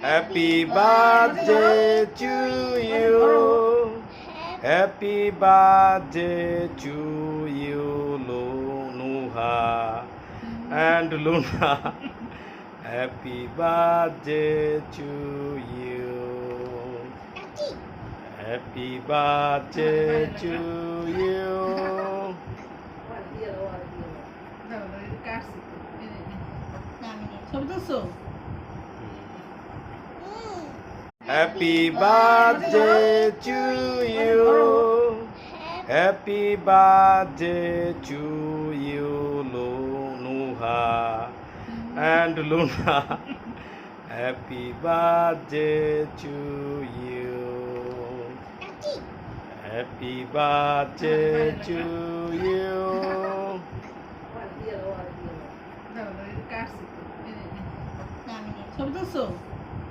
Happy birthday to you. Happy birthday to you, Nuha and Luna. Happy birthday to you. Happy birthday to you. Happy birthday to you. Happy birthday to you, Nuha and Luna. Happy birthday to you. Happy birthday to you. ছবি তুলছো?